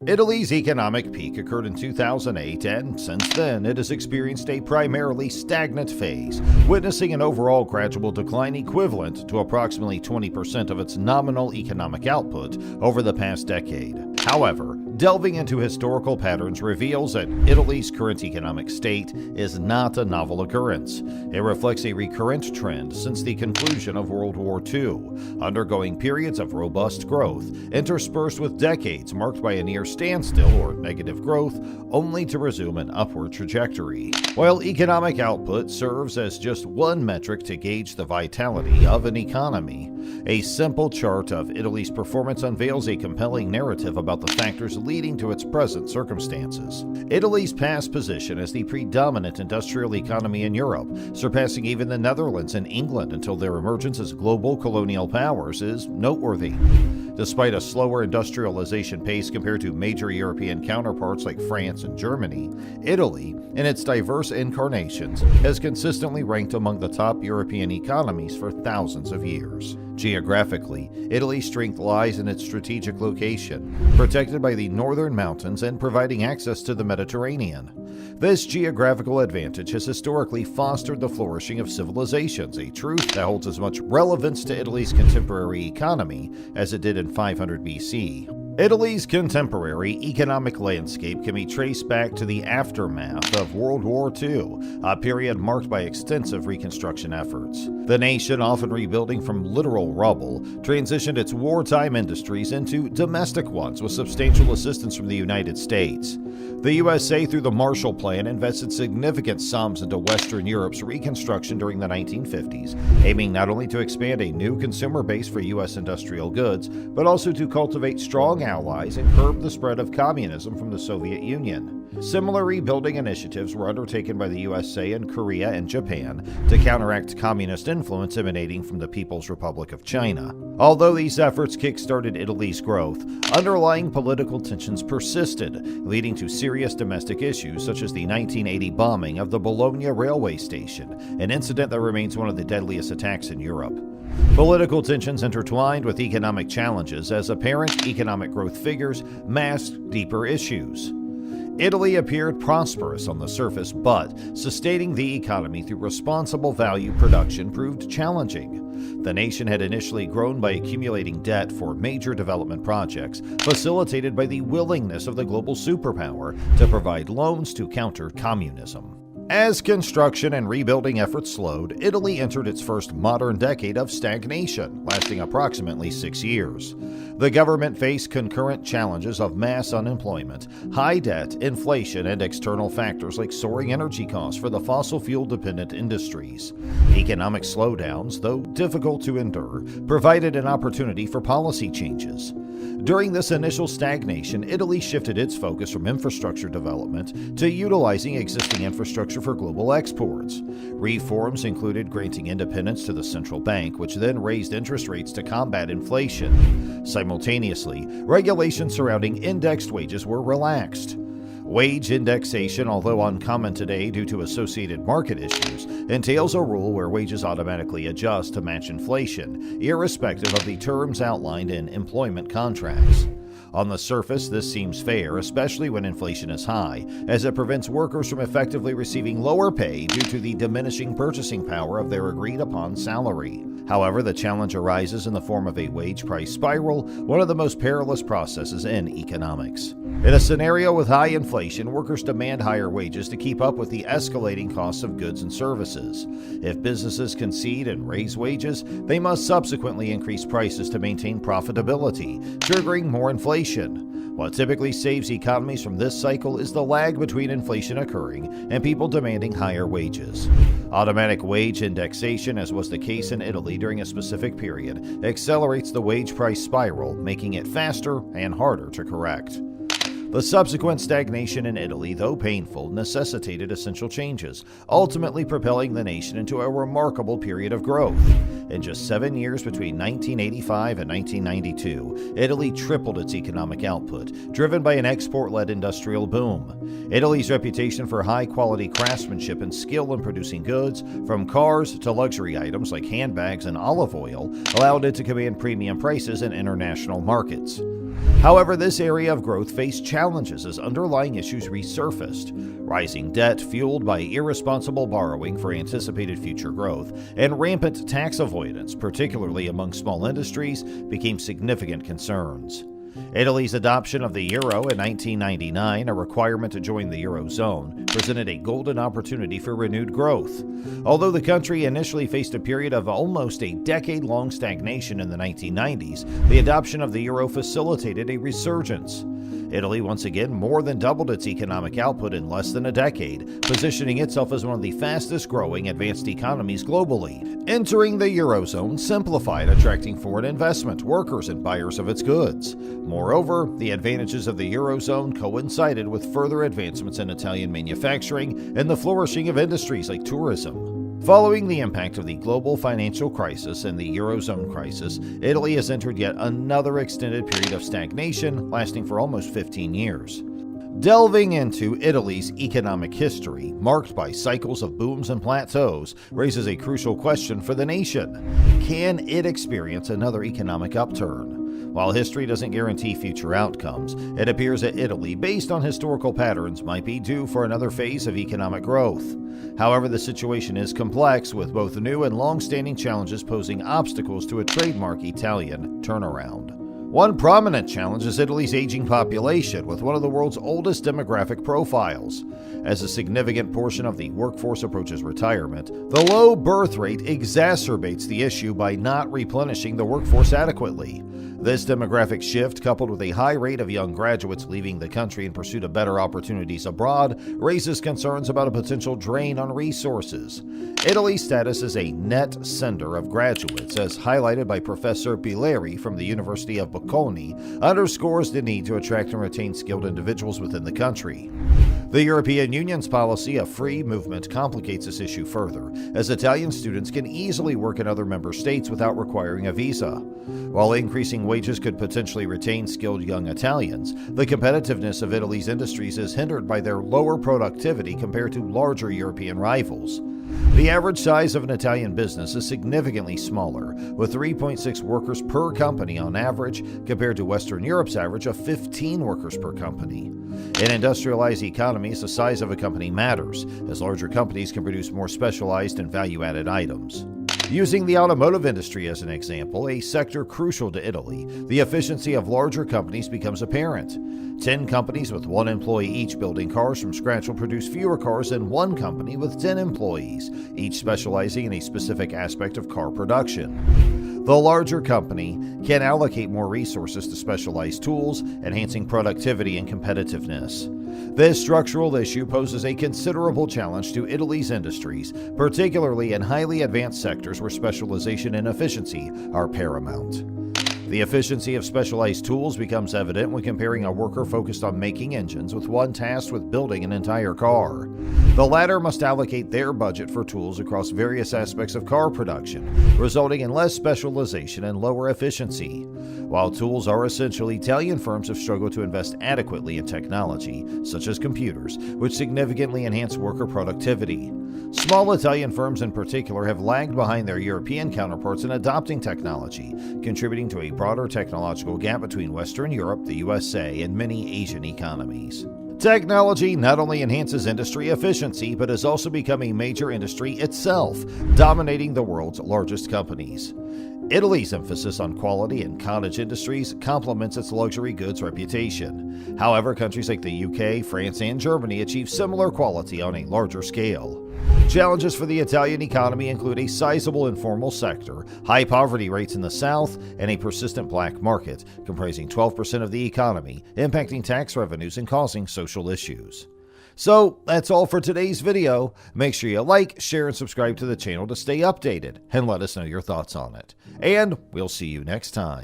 Italy's economic peak occurred in 2008, and since then it has experienced a primarily stagnant phase, witnessing an overall gradual decline equivalent to approximately 20% of its nominal economic output over the past decade. However, delving into historical patterns reveals that Italy's current economic state is not a novel occurrence. It reflects a recurrent trend since the conclusion of World War II, undergoing periods of robust growth, interspersed with decades marked by a near standstill or negative growth, only to resume an upward trajectory. While economic output serves as just one metric to gauge the vitality of an economy, a simple chart of Italy's performance unveils a compelling narrative about the factors leading to its present circumstances. Italy's past position as the predominant industrial economy in Europe, surpassing even the Netherlands and England until their emergence as global colonial powers, is noteworthy. Despite a slower industrialization pace compared to major European counterparts like France and Germany, Italy, in its diverse incarnations, has consistently ranked among the top European economies for thousands of years. Geographically, Italy's strength lies in its strategic location, protected by the northern mountains and providing access to the Mediterranean. This geographical advantage has historically fostered the flourishing of civilizations, a truth that holds as much relevance to Italy's contemporary economy as it did in 500 BC. Italy's contemporary economic landscape can be traced back to the aftermath of World War II, a period marked by extensive reconstruction efforts. The nation, often rebuilding from literal rubble, transitioned its wartime industries into domestic ones with substantial assistance from the United States. The USA, through the Marshall Plan, invested significant sums into Western Europe's reconstruction during the 1950s, aiming not only to expand a new consumer base for U.S. industrial goods, but also to cultivate strong allies and curb the spread of communism from the Soviet Union. Similar rebuilding initiatives were undertaken by the USA and Korea and Japan to counteract communist influence emanating from the People's Republic of China. Although these efforts kick-started Italy's growth, underlying political tensions persisted, leading to serious domestic issues such as the 1980 bombing of the Bologna railway station, an incident that remains one of the deadliest attacks in Europe. Political tensions intertwined with economic challenges as apparent economic growth figures masked deeper issues. Italy appeared prosperous on the surface, but sustaining the economy through responsible value production proved challenging. The nation had initially grown by accumulating debt for major development projects, facilitated by the willingness of the global superpower to provide loans to counter communism. As construction and rebuilding efforts slowed, Italy entered its first modern decade of stagnation, lasting approximately 6 years. The government faced concurrent challenges of mass unemployment, high debt, inflation, and external factors like soaring energy costs for the fossil fuel-dependent industries. Economic slowdowns, though difficult to endure, provided an opportunity for policy changes. During this initial stagnation, Italy shifted its focus from infrastructure development to utilizing existing infrastructure for global exports. Reforms included granting independence to the central bank, which then raised interest rates to combat inflation. Simultaneously, regulations surrounding indexed wages were relaxed. Wage indexation, although uncommon today due to associated market issues, entails a rule where wages automatically adjust to match inflation, irrespective of the terms outlined in employment contracts. On the surface, this seems fair, especially when inflation is high, as it prevents workers from effectively receiving lower pay due to the diminishing purchasing power of their agreed-upon salary. However, the challenge arises in the form of a wage price spiral, one of the most perilous processes in economics. In a scenario with high inflation, workers demand higher wages to keep up with the escalating costs of goods and services. If businesses concede and raise wages, they must subsequently increase prices to maintain profitability, triggering more inflation. What typically saves economies from this cycle is the lag between inflation occurring and people demanding higher wages. Automatic wage indexation, as was the case in Italy during a specific period, accelerates the wage price spiral, making it faster and harder to correct. The subsequent stagnation in Italy, though painful, necessitated essential changes, ultimately propelling the nation into a remarkable period of growth. In just 7 years between 1985 and 1992, Italy tripled its economic output, driven by an export-led industrial boom. Italy's reputation for high-quality craftsmanship and skill in producing goods, from cars to luxury items like handbags and olive oil, allowed it to command premium prices in international markets. However, this area of growth faced challenges as underlying issues resurfaced. Rising debt fueled by irresponsible borrowing for anticipated future growth and rampant tax avoidance, particularly among small industries, became significant concerns. Italy's adoption of the euro in 1999, a requirement to join the eurozone, presented a golden opportunity for renewed growth. Although the country initially faced a period of almost a decade-long stagnation in the 1990s, the adoption of the euro facilitated a resurgence. Italy once again more than doubled its economic output in less than a decade, positioning itself as one of the fastest-growing advanced economies globally. Entering the eurozone simplified attracting foreign investment, workers, and buyers of its goods. Moreover, the advantages of the eurozone coincided with further advancements in Italian manufacturing and the flourishing of industries like tourism. Following the impact of the global financial crisis and the Eurozone crisis, Italy has entered yet another extended period of stagnation lasting for almost 15 years. Delving into Italy's economic history, marked by cycles of booms and plateaus, raises a crucial question for the nation. Can it experience another economic upturn? While history doesn't guarantee future outcomes, it appears that Italy, based on historical patterns, might be due for another phase of economic growth. However, the situation is complex, with both new and long-standing challenges posing obstacles to a trademark Italian turnaround. One prominent challenge is Italy's aging population, with one of the world's oldest demographic profiles. As a significant portion of the workforce approaches retirement, the low birth rate exacerbates the issue by not replenishing the workforce adequately. This demographic shift, coupled with a high rate of young graduates leaving the country in pursuit of better opportunities abroad, raises concerns about a potential drain on resources. Italy's status as a net sender of graduates, as highlighted by Professor Pileri from the University of Bocconi, underscores the need to attract and retain skilled individuals within the country. The European Union's policy of free movement complicates this issue further, as Italian students can easily work in other member states without requiring a visa. While increasing wages could potentially retain skilled young Italians, the competitiveness of Italy's industries is hindered by their lower productivity compared to larger European rivals. The average size of an Italian business is significantly smaller, with 3.6 workers per company on average, compared to Western Europe's average of 15 workers per company. In industrialized economies, the size of a company matters, as larger companies can produce more specialized and value-added items. Using the automotive industry as an example, a sector crucial to Italy, the efficiency of larger companies becomes apparent. 10 companies with 1 employee each building cars from scratch will produce fewer cars than 1 company with 10 employees, each specializing in a specific aspect of car production. The larger company can allocate more resources to specialized tools, enhancing productivity and competitiveness. This structural issue poses a considerable challenge to Italy's industries, particularly in highly advanced sectors where specialization and efficiency are paramount. The efficiency of specialized tools becomes evident when comparing a worker focused on making engines with one tasked with building an entire car. The latter must allocate their budget for tools across various aspects of car production, resulting in less specialization and lower efficiency. While tools are essential, Italian firms have struggled to invest adequately in technology, such as computers, which significantly enhance worker productivity. Small Italian firms in particular have lagged behind their European counterparts in adopting technology, contributing to a broader technological gap between Western Europe, the USA, and many Asian economies. Technology not only enhances industry efficiency, but has also become a major industry itself, dominating the world's largest companies. Italy's emphasis on quality and cottage industries complements its luxury goods reputation. However, countries like the UK, France, and Germany achieve similar quality on a larger scale. Challenges for the Italian economy include a sizable informal sector, high poverty rates in the south, and a persistent black market, comprising 12% of the economy, impacting tax revenues and causing social issues. So that's all for today's video. Make sure you like, share, and subscribe to the channel to stay updated, and let us know your thoughts on it. And we'll see you next time.